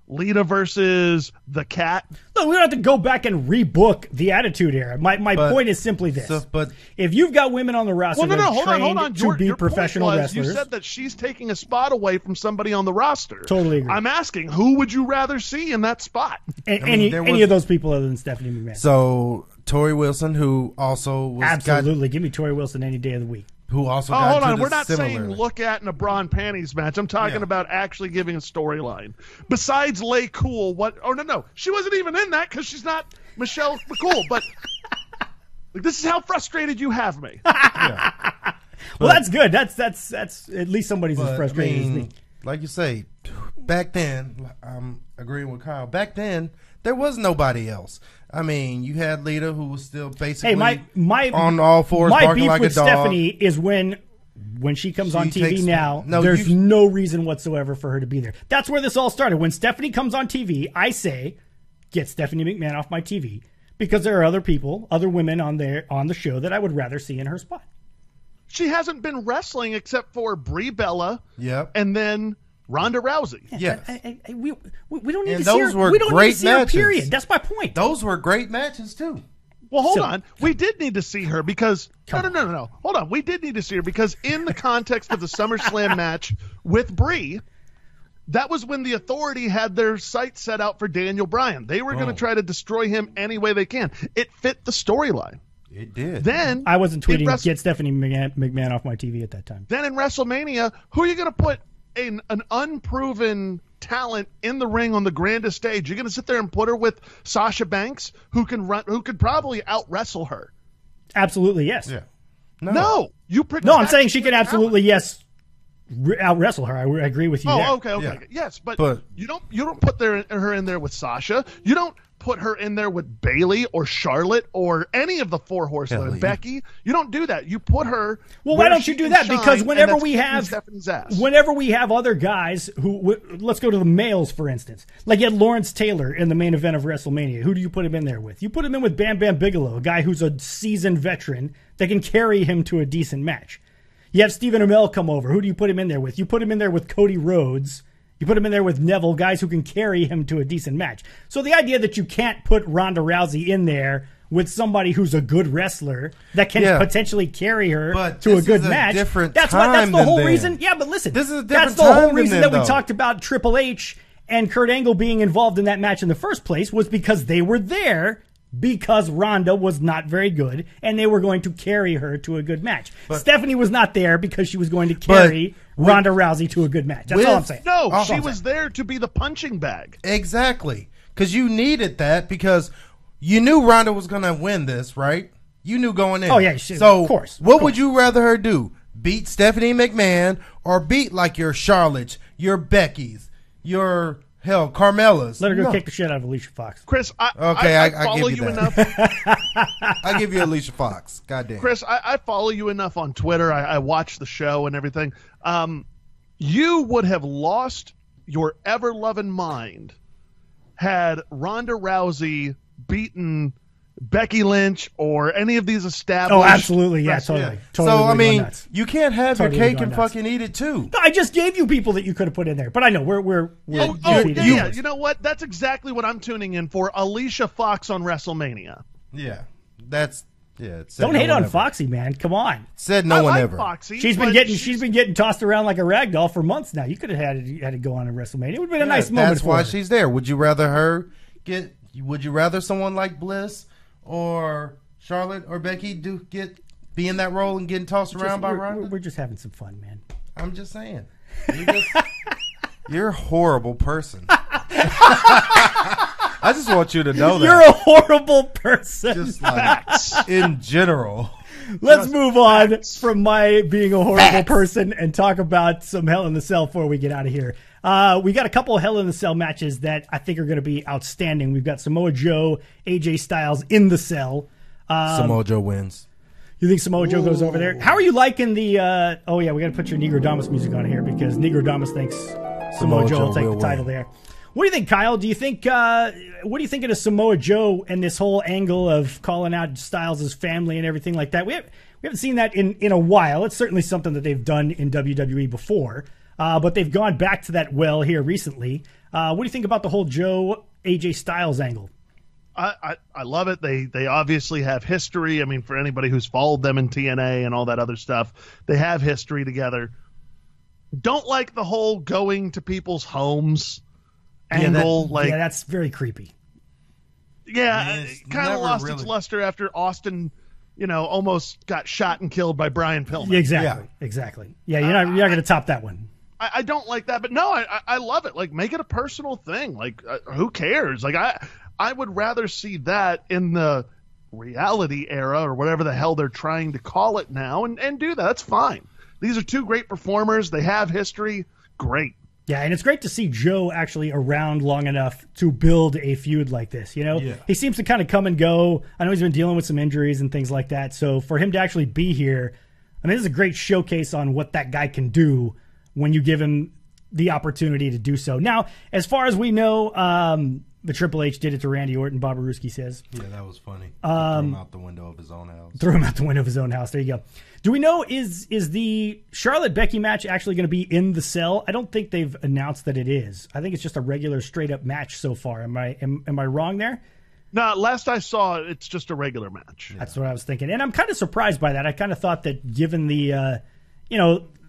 Lita versus the Cat? No, we don't have to go back and rebook the Attitude Era. My point is simply this. But if you've got women on the roster that are hold on. trained to be professional wrestlers. You said that she's taking a spot away from somebody on the roster. Totally agree. I'm asking, who would you rather see in that spot? Any of those people other than Stephanie McMahon. So Tori Wilson, who also was Absolutely. Give me Tori Wilson any day of the week. Who also got hold on. We're not similarly. saying look at in a bra and panties match. I'm talking about actually giving a storyline. Besides Lay Cool, what? Oh, no. She wasn't even in that because she's not Michelle McCool. But like, this is how frustrated you have me. Well, that's good. That's at least somebody's as frustrated as me. Like you say, back then, I'm agreeing with Kyle. Back then, there was nobody else. I mean, you had Lita, who was still basically on all fours, barking like a dog. My beef with Stephanie is when she comes on TV now, there's no reason whatsoever for her to be there. That's where this all started. When Stephanie comes on TV, I say, get Stephanie McMahon off my TV, because there are other people, other women on the show that I would rather see in her spot. She hasn't been wrestling except for Brie Bella, and then Ronda Rousey. Yeah, we don't need to see her. We don't need to see her, period. That's my point. Those were great matches too. Well, hold on. We did need to see her because no. Hold on. We did need to see her because in the context of the SummerSlam match with Brie, that was when the Authority had their sights set out for Daniel Bryan. They were going to try to destroy him any way they can. It fit the storyline. It did. Then I wasn't tweeting get Stephanie McMahon off my TV at that time. Then in WrestleMania, who are you going to put an unproven talent in the ring on the grandest stage? You're going to sit there and put her with Sasha Banks, who could probably out wrestle her? Absolutely, yes. Yeah. No, I'm saying she can absolutely out wrestle her. I agree with you. there. Okay. Yeah. Yes, but you don't put her in there with Sasha. You don't put her in there with Bayley or Charlotte or any of the four horsewomen. Becky, you don't do that. You put her. Well, why don't you do that? Because whenever we have other guys who, let's go to the males for instance. Like you had Lawrence Taylor in the main event of WrestleMania. Who do you put him in there with? You put him in with Bam Bam Bigelow, a guy who's a seasoned veteran that can carry him to a decent match. You have Stephen Amell come over. Who do you put him in there with? You put him in there with Cody Rhodes. You put him in there with Neville, guys who can carry him to a decent match. So the idea that you can't put Ronda Rousey in there with somebody who's a good wrestler that can potentially carry her to a good match. That's the whole reason. Yeah, but listen, that's the whole reason that we talked about Triple H and Kurt Angle being involved in that match in the first place was because they were there because Ronda was not very good, and they were going to carry her to a good match. Stephanie was not there because she was going to carry Ronda Rousey to a good match. That's all I'm saying. No, she was there to be the punching bag. Exactly. Because you needed that because you knew Ronda was going to win this, right? You knew going in. Oh, yeah. Of course. What would you rather her do? Beat Stephanie McMahon or beat like your Charlottes, your Beckys, your... Hell, Carmella's. Let her go kick the shit out of Alicia Fox. Chris, I follow you enough. I give you Alicia Fox. Goddamn. Chris, I follow you enough on Twitter. I watch the show and everything. You would have lost your ever-loving mind had Ronda Rousey beaten Becky Lynch or any of these established... Oh, absolutely. Yeah, totally. So, I mean, you can't have your cake and fucking eat it, too. No, I just gave you people that you could have put in there. But I know, we're yeah. You know what? That's exactly what I'm tuning in for. Alicia Fox on WrestleMania. Yeah. That's... Yeah, don't hate on Foxy, man. Come on. Said no one ever. Foxy, she's been getting tossed around like a rag doll for months now. You could have had it go on in WrestleMania. It would have been a nice moment. That's why she's there. Would you rather someone like Bliss or Charlotte or Becky be in that role and getting tossed around by Ronda? We're just having some fun, man. I'm just saying. You're a horrible person. I just want you to know that. You're a horrible person. Just like in general. Let's move on from my being a horrible person and talk about some Hell in the Cell before we get out of here. We got a couple of Hell in the Cell matches that I think are going to be outstanding. We've got Samoa Joe, AJ Styles in the cell. Samoa Joe wins. You think Samoa Joe goes over there? How are you liking the... oh, yeah, we got to put your Negrodamus music on here because Negrodamus thinks Samoa Joe will take the title there. What do you think, Kyle? Do you think what do you think of Samoa Joe and this whole angle of calling out Styles' family and everything like that? We haven't seen that in a while. It's certainly something that they've done in WWE before, but they've gone back to that well here recently. What do you think about the whole Joe AJ Styles angle? I love it. They obviously have history. I mean, for anybody who's followed them in TNA and all that other stuff, they have history together. Don't like the whole going to people's homes angle. That's very creepy. Yeah, it kind of lost its luster after Austin, almost got shot and killed by Brian Pillman. Exactly. Yeah, you're not going to top that one. I don't like that, but no, I love it. Like, make it a personal thing. Like, who cares? Like, I would rather see that in the reality era or whatever the hell they're trying to call it now, and do that. That's fine. These are two great performers. They have history. Great. Yeah, and it's great to see Joe actually around long enough to build a feud like this. He seems to kind of come and go. I know he's been dealing with some injuries and things like that. So for him to actually be here, I mean, this is a great showcase on what that guy can do when you give him the opportunity to do so. Now, as far as we know, the Triple H did it to Randy Orton, Bob Ruski says. Yeah, that was funny. Threw him out the window of his own house. There you go. Do we know, is the Charlotte-Becky match actually going to be in the cell? I don't think they've announced that it is. I think it's just a regular straight-up match so far. Am I wrong there? No, last I saw, it's just a regular match. Yeah. That's what I was thinking. And I'm kind of surprised by that. I kind of thought that given the,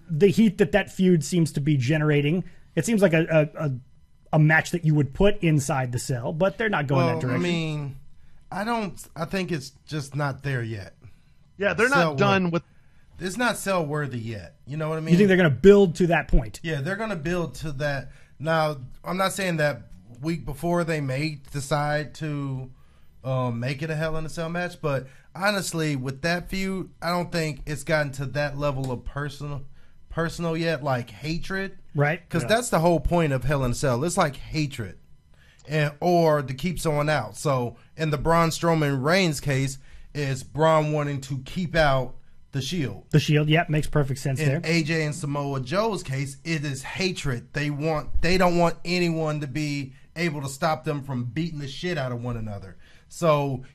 the heat that feud seems to be generating, it seems like a match that you would put inside the cell, but they're not going that direction. I mean, I think it's just not there yet. Yeah, they're not done with. It's not cell worthy yet. You know what I mean? You think they're going to build to that point? Yeah, they're going to build to that. Now, I'm not saying that week before they may decide to make it a Hell in a Cell match, but honestly, with that feud, I don't think it's gotten to that level of personal yet, like hatred. Right. Because that's the whole point of Hell in a Cell. It's like hatred, or to keep someone out. So in the Braun Strowman Reigns case, is Braun wanting to keep out the Shield. The Shield, makes perfect sense there. In AJ and Samoa Joe's case, it is hatred. They don't want anyone to be able to stop them from beating the shit out of one another. So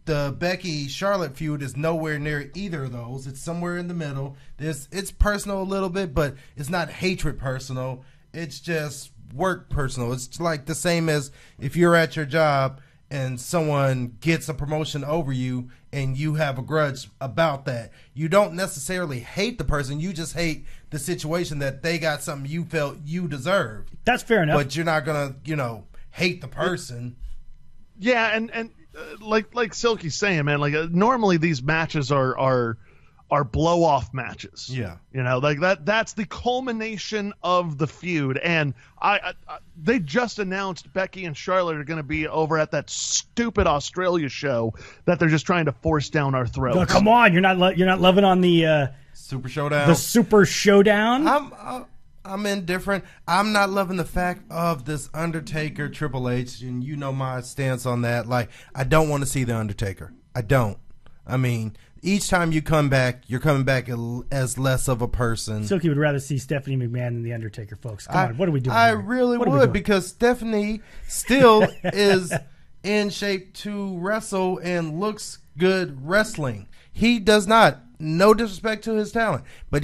the Becky Charlotte feud is nowhere near either of those. It's somewhere in the middle. It's personal a little bit, but it's not hatred personal. It's just work personal. It's like the same as if you're at your job and someone gets a promotion over you and you have a grudge about that. You don't necessarily hate the person. You just hate the situation that they got something you felt you deserved. That's fair enough. But you're not going to, hate the person. Yeah, and like Silky's saying, man, like normally these matches are blow off matches. Yeah, like that's the culmination of the feud. And they just announced Becky and Charlotte are going to be over at that stupid Australia show that they're just trying to force down our throats. Oh, come on, you're not loving on the Super Showdown. The Super Showdown. I'm indifferent. I'm not loving the fact of this Undertaker Triple H, and you know my stance on that. Like, I don't want to see the Undertaker. I don't. I mean, each time you come back, you're coming back as less of a person. Silky would rather see Stephanie McMahon than the Undertaker, folks. Come on, what are we doing? I really would, because Stephanie still is in shape to wrestle and looks good wrestling. He does not. No disrespect to his talent, but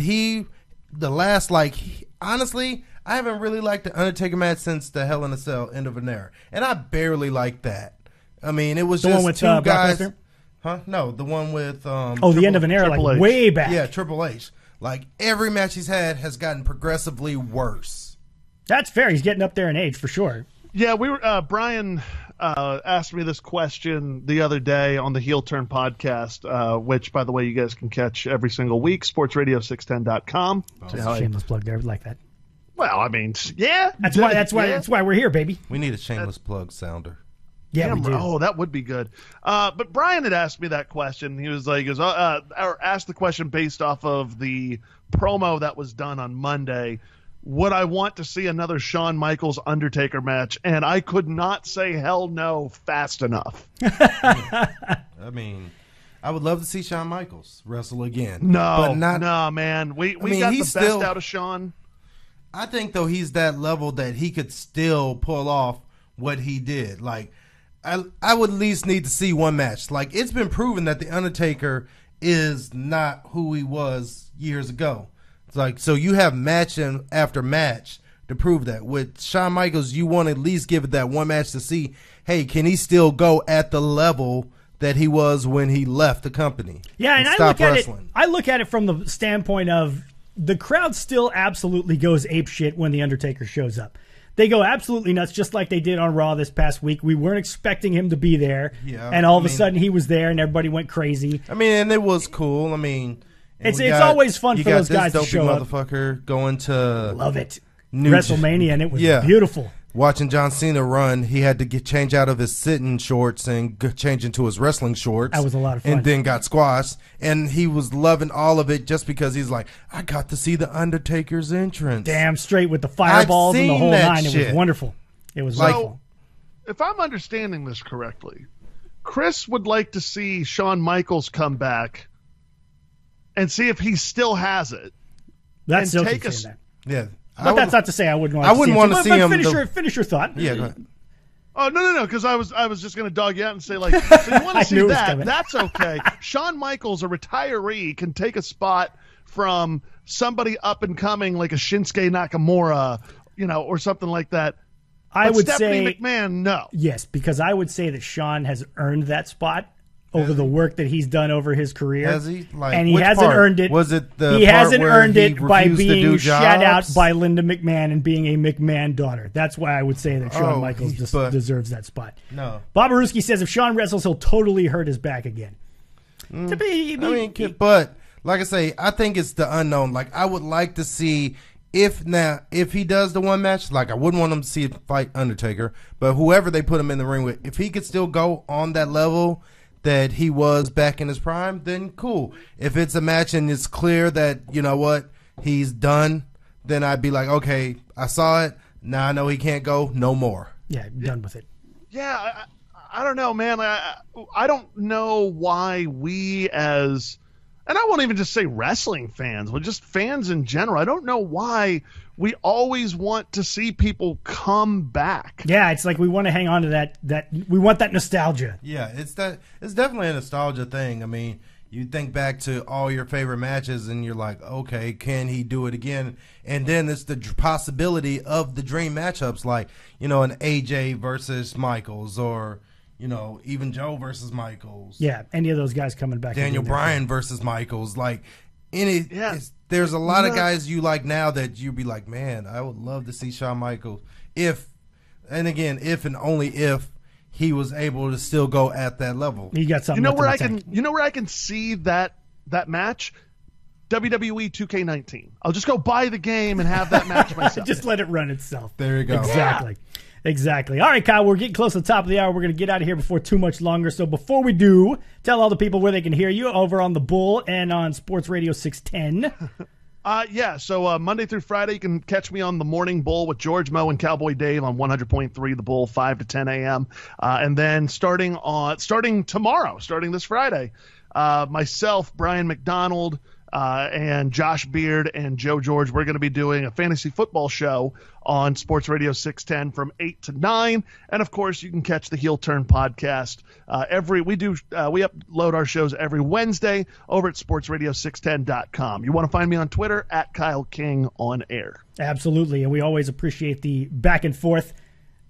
honestly, I haven't really liked the Undertaker match since the Hell in a Cell End of an Era, and I barely liked that. I mean, it was the just one with, two Brock guys. Lesnar? Huh? No, the one with the End of an Era, like way back. Yeah, Triple H. Like every match he's had has gotten progressively worse. That's fair. He's getting up there in age for sure. Yeah, we were. Brian asked me this question the other day on the Heel Turn podcast, which, by the way, you guys can catch every single week. SportsRadio610.com. Shameless plug there, like that. Well, I mean, yeah. That's why we're here, baby. We need a shameless plug sounder. Yeah, we do. Oh, that would be good. But Brian had asked me that question. He was like, or asked the question based off of the promo that was done on Monday. Would I want to see another Shawn Michaels Undertaker match? And I could not say hell no fast enough. I mean, I would love to see Shawn Michaels wrestle again. No, man. We got the best out of Shawn. I think though he's that level that he could still pull off what he did. Like I would at least need to see one match. Like it's been proven that the Undertaker is not who he was years ago. It's like so you have match after match to prove that. With Shawn Michaels, you want to at least give it that one match to see, hey, can he still go at the level that he was when he left the company? Yeah, and I look at it from the standpoint of the crowd still absolutely goes apeshit when the Undertaker shows up. They go absolutely nuts, just like they did on Raw this past week. We weren't expecting him to be there, and all of a sudden he was there, and everybody went crazy. I mean, and it was cool. I mean, it's always fun for those guys to show up. Motherfucker going to love it WrestleMania, and it was beautiful. Watching John Cena run, he had to change out of his sitting shorts and change into his wrestling shorts. That was a lot of fun. And then got squashed. And he was loving all of it just because he's like, I got to see the Undertaker's entrance. Damn straight with the fireballs and the whole nine. It was wonderful. It was wonderful. If I'm understanding this correctly, Chris would like to see Shawn Michaels come back and see if he still has it. That's still saying that. Yeah. But that's not to say I wouldn't want to see him. Finish your thought. Yeah, go ahead. Oh, no, because I was just going to dog you out and say, like, so you want to see that? That's okay. Shawn Michaels, a retiree, can take a spot from somebody up and coming like a Shinsuke Nakamura, or something like that. I would Stephanie say McMahon, no. Yes, because I would say that Shawn has earned that spot over the work that he's done over his career. Has he? Like, and he hasn't earned it. Was it the he part hasn't where earned he it by refused to being do shut out jobs? by Linda McMahon and being a McMahon daughter. That's why I would say that Shawn Michaels deserves that spot. No. Bob Aruski says if Shawn wrestles, he'll totally hurt his back again. But like I say, I think it's the unknown. Like I would like to see if he does the one match, like I wouldn't want him to see it fight Undertaker, but whoever they put him in the ring with, if he could still go on that level that he was back in his prime, then cool. If it's a match and it's clear that, you know what, he's done, then I'd be like, okay, I saw it. Now I know he can't go no more. Yeah, done with it. Yeah, I don't know, man. I don't know why we as, and I won't even just say wrestling fans, but just fans in general, I don't know why we always want to see people come back. Yeah, it's like we want to hang on to that we want that nostalgia. Yeah, it's definitely a nostalgia thing. I mean, you think back to all your favorite matches and you're like, okay, can he do it again? And then it's the possibility of the dream matchups, like, an AJ versus Michaels, or even Joe versus Michaels. Yeah, any of those guys coming back. Daniel Bryan versus Michaels. Like, there's a lot of guys you like now that you'd be like, man, I would love to see Shawn Michaels if and only if he was able to still go at that level. He got something. Where I can see that match? WWE 2K19. I'll just go buy the game and have that match myself. Just let it run itself. There you go. Exactly. Yeah. Exactly. All right, Kyle, we're getting close to the top of the hour. We're going to get out of here before too much longer. So before we do, tell all the people where they can hear you over on The Bull and on Sports Radio 610. So Monday through Friday, you can catch me on The Morning Bull with George Moe and Cowboy Dave on 100.3 The Bull, 5 to 10 a.m. And then starting this Friday, myself, Brian McDonald, and Josh Beard and Joe George, we're going to be doing a fantasy football show on Sports Radio 610 from 8 to 9. And, of course, you can catch the Heel Turn podcast. We upload our shows every Wednesday over at sportsradio610.com. You want to find me on Twitter at Kyle King on air. Absolutely. And we always appreciate the back and forth,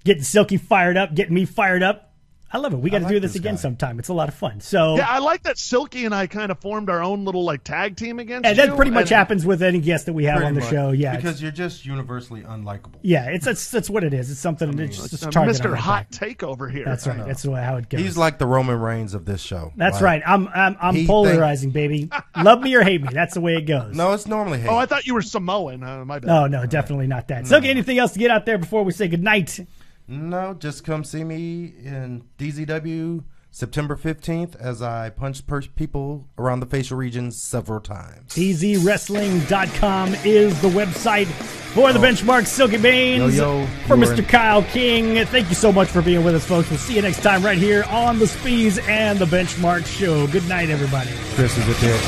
getting Silky fired up, getting me fired up. I love it. We got to do this again sometime. It's a lot of fun. So yeah, I like that Silky and I kind of formed our own little tag team against you. That pretty much happens with any guest that we have on the show. Yeah, because you're just universally unlikable. Yeah, that's what it is. It's something. It's just Mr. Hot Take over here. That's right. That's how it goes. He's like the Roman Reigns of this show. That's right. I'm polarizing, baby. Love me or hate me. That's the way it goes. No, it's normally hate. Oh, I thought you were Samoan. My bad. Oh no, definitely not that. So, anything else to get out there before we say goodnight? No, just come see me in DZW September 15th as I punch people around the facial regions several times. DZWrestling.com is the website for the Benchmark Silky Baines. For Mr. Kyle King, thank you so much for being with us, folks. We'll see you next time right here on the Speez and the Benchmark Show. Good night, everybody. Chris is a dick.